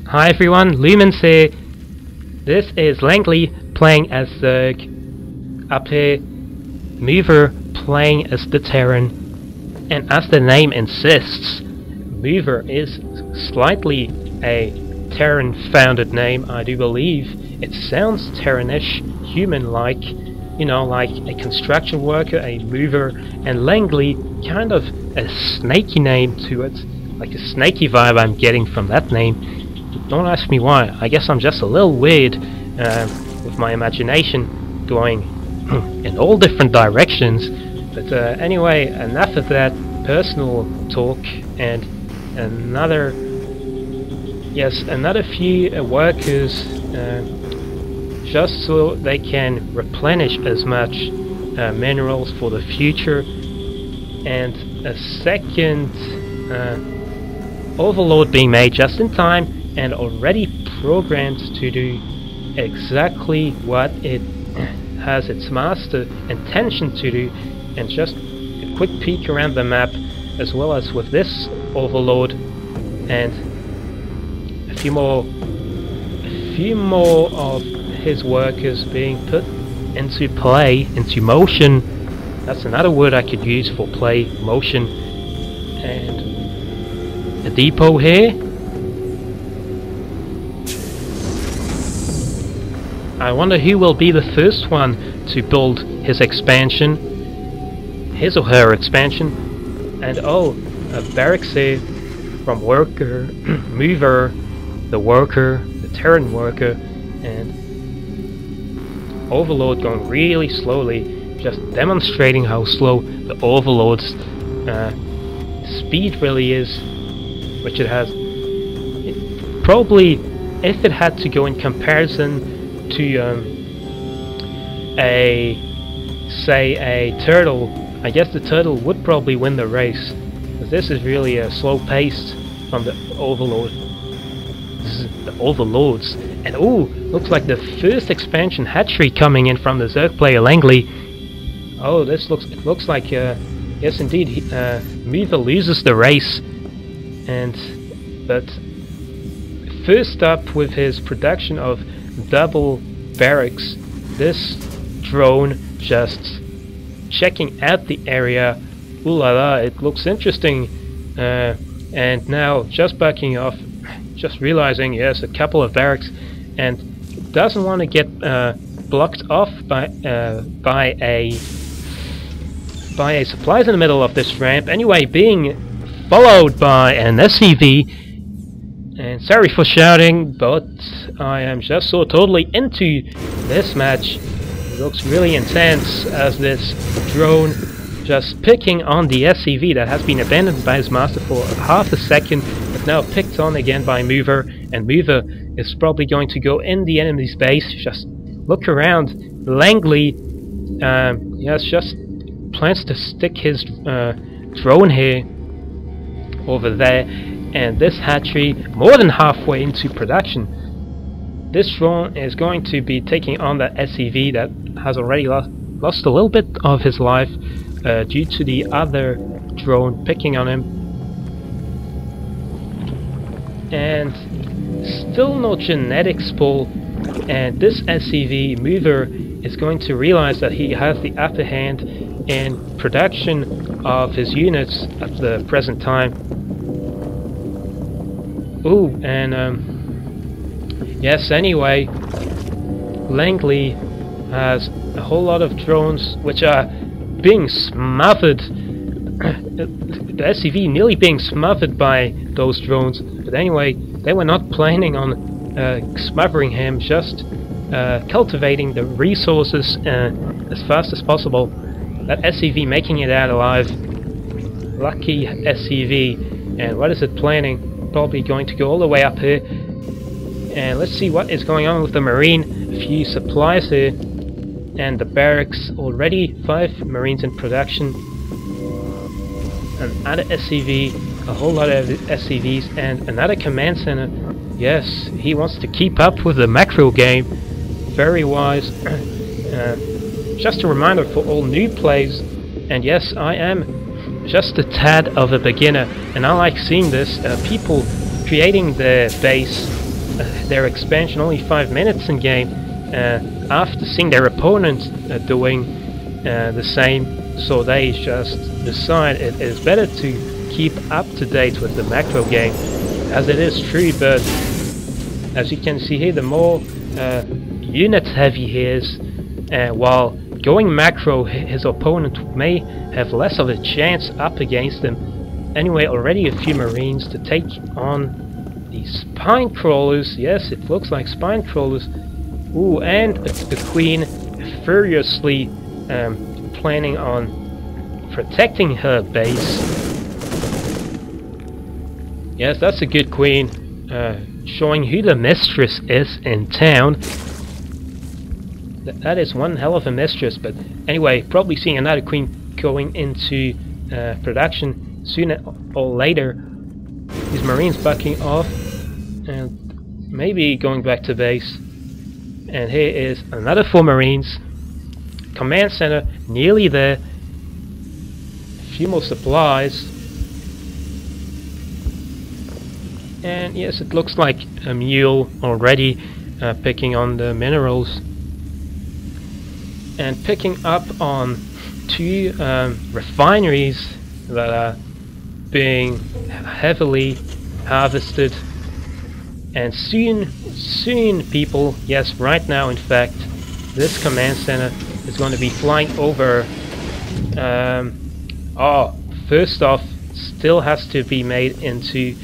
Hi everyone, Lumen here. This is Langley playing as Zerg. Up here, Mover playing as the Terran. And as the name insists, Mover is slightly a Terran-founded name, I do believe. It sounds Terranish, human-like, you know, like a construction worker, a mover, and Langley, kind of a snaky name to it, like a snaky vibe I'm getting from that name. Don't ask me why. I guess I'm just a little weird with my imagination going in all different directions. But anyway, enough of that personal talk, and another few workers just so they can replenish as much minerals for the future, and a second overload being made just in time and already programmed to do exactly what it has its master intention to do. And just a quick peek around the map, as well as with this overload and a few more of his workers being put into play, into motion. That's another word I could use for play, motion. And a depot here. I wonder who will be the first one to build his expansion, his or her expansion. And oh, a barracks here from worker, mover, the worker, the Terran worker, and overload going really slowly, just demonstrating how slow the overload's speed really is, which it has. Probably, if it had to go in comparison to a turtle, I guess the turtle would probably win the race, because this is really a slow pace from the overload. This is the overloads. And oh, looks like the first expansion hatchery coming in from the Zerg player Langley. Oh, it looks like yes indeed, Mover loses the race, but first up with his production of double barracks, this drone just checking out the area. Ooh la la, it looks interesting. And now just backing off, just realizing yes, a couple of barracks, and doesn't want to get blocked off by a supplies in the middle of this ramp. Anyway, being followed by an SCV. And sorry for shouting, but I am just so totally into this match. It looks really intense as this drone just picking on the SCV that has been abandoned by his master for half a second, but now picked on again by Mover, and Mover is probably going to go in the enemy's base. Just look around. Langley, yes, just plans to stick his drone here, over there. And this hatchery, more than halfway into production. This drone is going to be taking on that SCV that has already lost a little bit of his life due to the other drone picking on him. And still no genetics pull, and this SCV Mover is going to realize that he has the upper hand in production of his units at the present time. Ooh, and yes, anyway, Langley has a whole lot of drones which are being smothered. The SCV nearly being smothered by those drones, but anyway, they were not planning on smothering him, just cultivating the resources as fast as possible. That SCV making it out alive. Lucky SCV. And what is it planning? Probably going to go all the way up here, and let's see what is going on with the marine. A few supplies here, and the barracks already 5 marines in production, another SCV, a whole lot of SCVs, and another command center. Yes, he wants to keep up with the macro game. Very wise. Just a reminder for all new players, and yes, I am just a tad of a beginner, and I like seeing this, people creating their base their expansion only 5 minutes in game, after seeing their opponent doing the same, so they just decide it is better to keep up to date with the macro game, as it is true, but as you can see here, the more unit heavy he is, while going macro, his opponent may have less of a chance up against him. Anyway, already a few marines to take on the spine crawlers. Yes, it looks like spine crawlers. Ooh, and the queen furiously planning on protecting her base. Yes, that's a good queen, showing who the mistress is in town. That is one hell of a mistress, but anyway, probably seeing another queen going into production sooner or later. These marines backing off and maybe going back to base. And here is another 4 marines. Command center nearly there. A few more supplies. And yes, it looks like a mule already picking on the minerals. And picking up on 2 refineries that are being heavily harvested. And soon people, yes, right now in fact, this command center is going to be flying over. First off, still has to be made into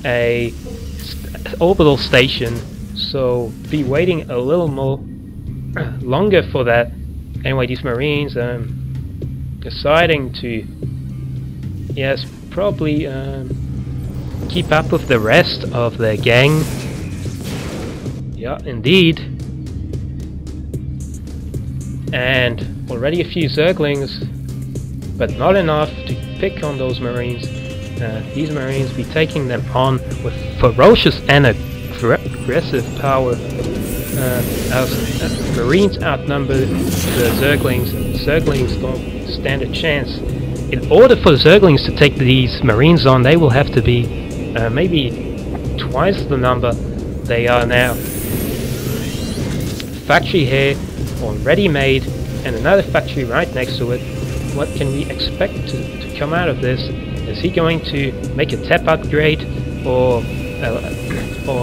a orbital station, so be waiting a little more longer for that. Anyway, these marines deciding to, yes, probably keep up with the rest of the gang. Yeah, indeed. And already a few Zerglings, but not enough to pick on those marines. These marines be taking them on with ferocious and aggressive power. As marines outnumber the Zerglings, Zerglings don't stand a chance. In order for the Zerglings to take these marines on, they will have to be maybe twice the number they are now. Factory here already made, and another factory right next to it. What can we expect to come out of this? Is he going to make a TEP upgrade or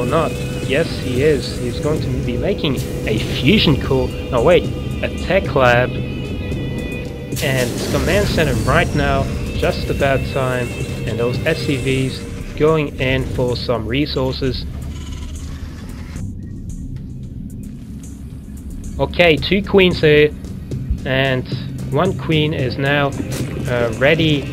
not? Yes, he is. He's going to be making a fusion core. No, wait, a tech lab. And command center right now, just about time. And those SCVs going in for some resources. Okay, 2 queens here, and 1 queen is now ready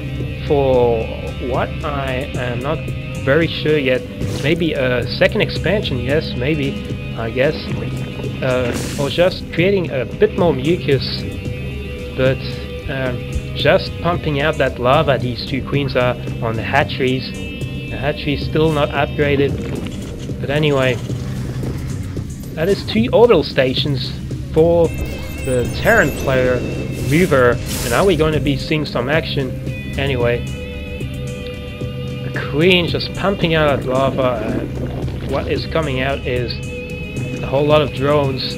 for what I am not very sure yet. Maybe a second expansion, yes, maybe, I guess. Or just creating a bit more mucus, but just pumping out that lava these 2 queens are on the hatcheries. The hatcheries still not upgraded, but anyway, that is 2 orbital stations for the Terran player mover, and are we going to be seeing some action? Anyway, the queen just pumping out that lava, and what is coming out is a whole lot of drones,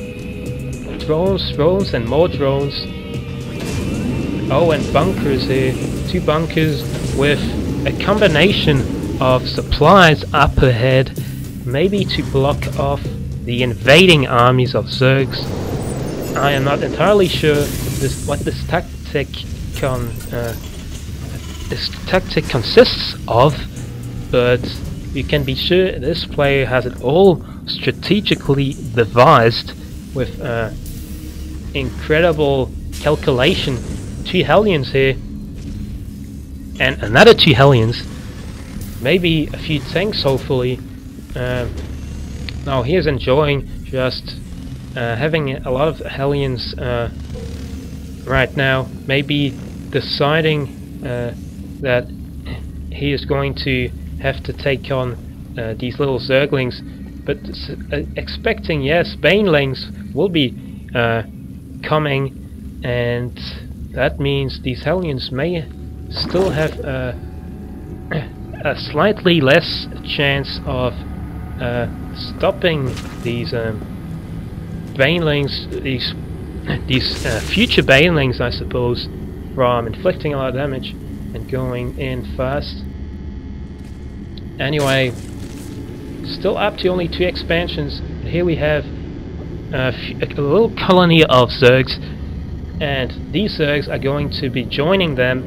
and more drones. Oh, and bunkers here, 2 bunkers with a combination of supplies up ahead, maybe to block off the invading armies of Zergs. I am not entirely sure what this tactic consists of, but you can be sure this player has it all strategically devised with incredible calculation. 2 Hellions here, and another 2 Hellions, maybe a few tanks hopefully. Now he is enjoying just having a lot of Hellions right now, maybe deciding that he is going to have to take on these little Zerglings, but expecting, yes, Banelings will be coming, and that means these Hellions may still have a slightly less chance of stopping these banelings, these future banelings, I suppose, from inflicting a lot of damage and going in fast. Anyway, still up to only 2 expansions. Here we have a little colony of Zergs, and these Zergs are going to be joining them,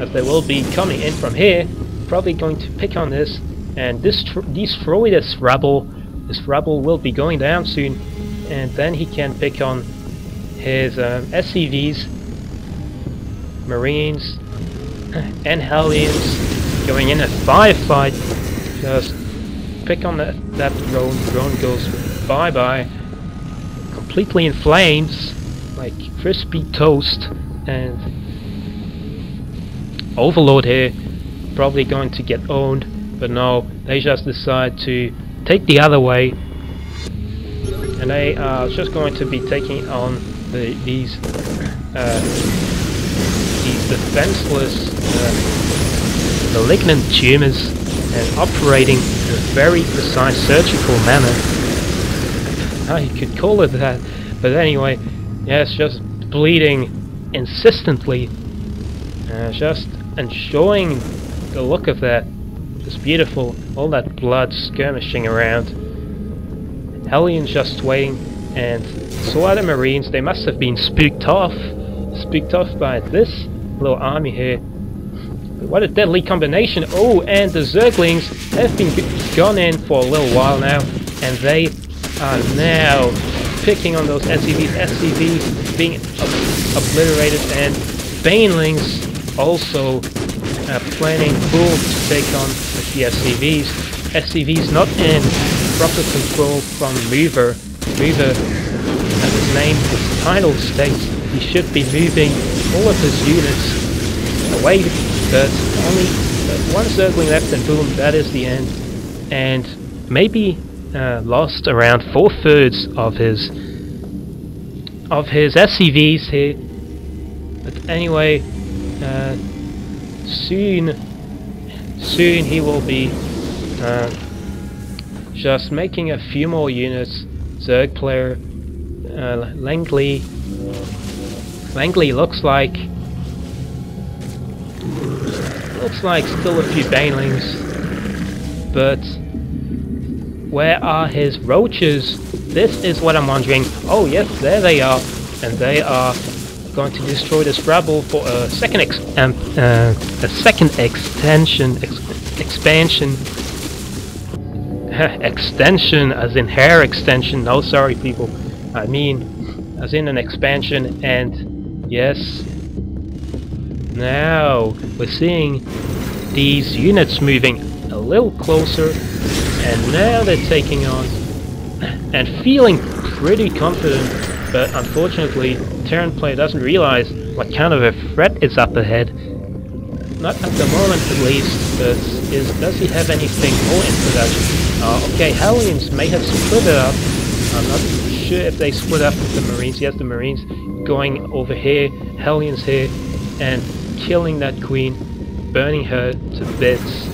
as they will be coming in from here, probably going to pick on this and destroy this rabble. This rabble will be going down soon, and then he can pick on his SCVs, Marines, and Hellions, going in a firefight. Just pick on that drone. Drone goes bye-bye, completely in flames, like crispy toast. And Overlord here, probably going to get owned, but no, they just decide to take the other way, and they are just going to be taking on these defenseless malignant tumors, and operating in a very precise surgical manner. You could call it that, but anyway, yes, just bleeding insistently, just enjoying the look of that. Just beautiful, all that blood skirmishing around. Hellions just waiting, and so are the Marines. They must have been spooked off by this little army here. What a deadly combination. Oh, and the Zerglings have been gone in for a little while now, and they are now picking on those SCVs being obliterated, and Banelings also planning full to take on the SCVs. SCVs not in proper control from Mover. Mover, as his name, his title states, he should be moving all of his units away, but only one Zergling left, and boom, that is the end. And maybe lost around 4/3 of his SCVs here. But anyway, soon he will be just making a few more units. Zerg player Langley looks like still a few banelings, but where are his roaches? This is what I'm wondering. Oh yes, there they are, and they are going to destroy this rabble for a second expansion. Extension, as in hair extension. No, sorry people, I mean as in an expansion. And yes, now we're seeing these units moving a little closer, and now they're taking on and feeling pretty confident. But unfortunately, Terran player doesn't realize what kind of a threat is up ahead. Not at the moment, at least. But does he have anything more in production? Okay, Hellions may have split it up. I'm not sure if they split up with the Marines. Yes, the Marines going over here, Hellions here, and killing that queen, burning her to bits,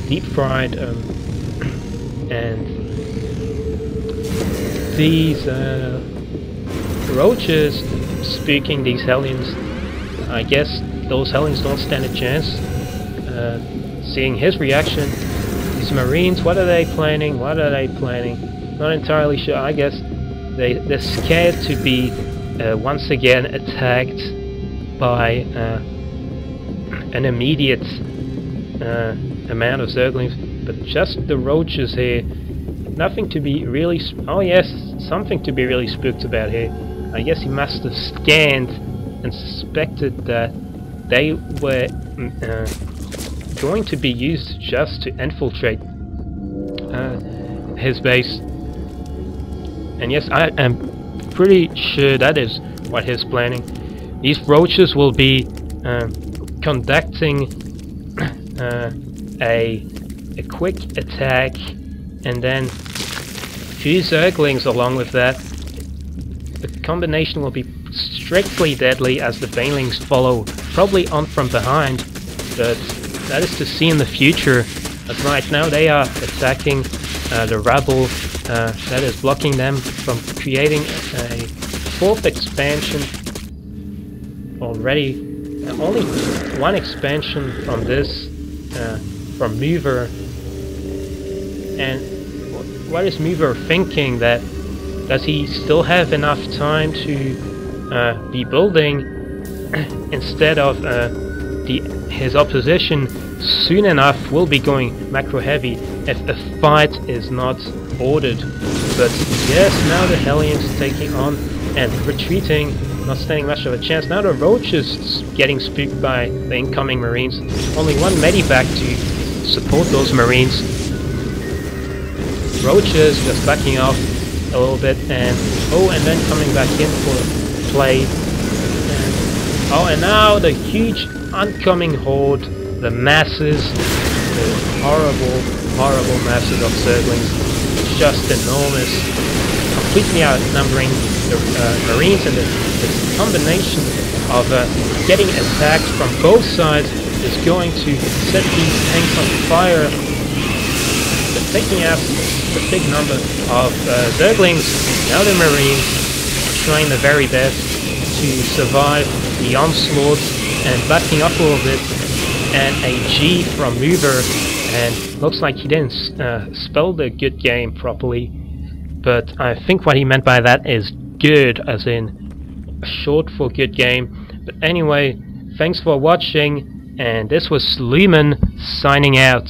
deep fried, and these roaches spooking these Hellions. I guess those Hellions don't stand a chance. Seeing his reaction, these Marines, what are they planning? Not entirely sure. I guess they're scared to be once again attacked by an immediate amount of Zerglings, but just the roaches here. Nothing to be really... oh yes, something to be really spooked about here. I guess he must have scanned and suspected that they were going to be used just to infiltrate his base. And yes, I am pretty sure that is what he's planning. These roaches will be conducting a quick attack, and then a few Zerglings along with that. The combination will be strictly deadly as the Banelings follow, probably on from behind, but that is to see in the future. But right now they are attacking the rabble that is blocking them from creating a fourth expansion already. Only one expansion from this, from Mover. And what is Mover thinking? That does he still have enough time to be building instead of his opposition soon enough will be going macro heavy if a fight is not ordered? But yes, now the Hellions taking on and retreating, not standing much of a chance. Now the Roaches getting spooked by the incoming Marines. Only one medivac to support those Marines. Roaches just backing off a little bit, and then coming back in for play. And now the huge oncoming horde, the masses, the horrible masses of Zerglings, just enormous, completely outnumbering the Marines, and the combination of getting attacked from both sides is going to set these tanks on fire. They're taking out the big number of Zerglings. Now the Marines are trying their very best to survive the onslaught and backing up a little bit. And a G from Mover, and looks like he didn't spell the good game properly, but I think what he meant by that is good, as in short for good game. But anyway, thanks for watching, and this was Lumen signing out.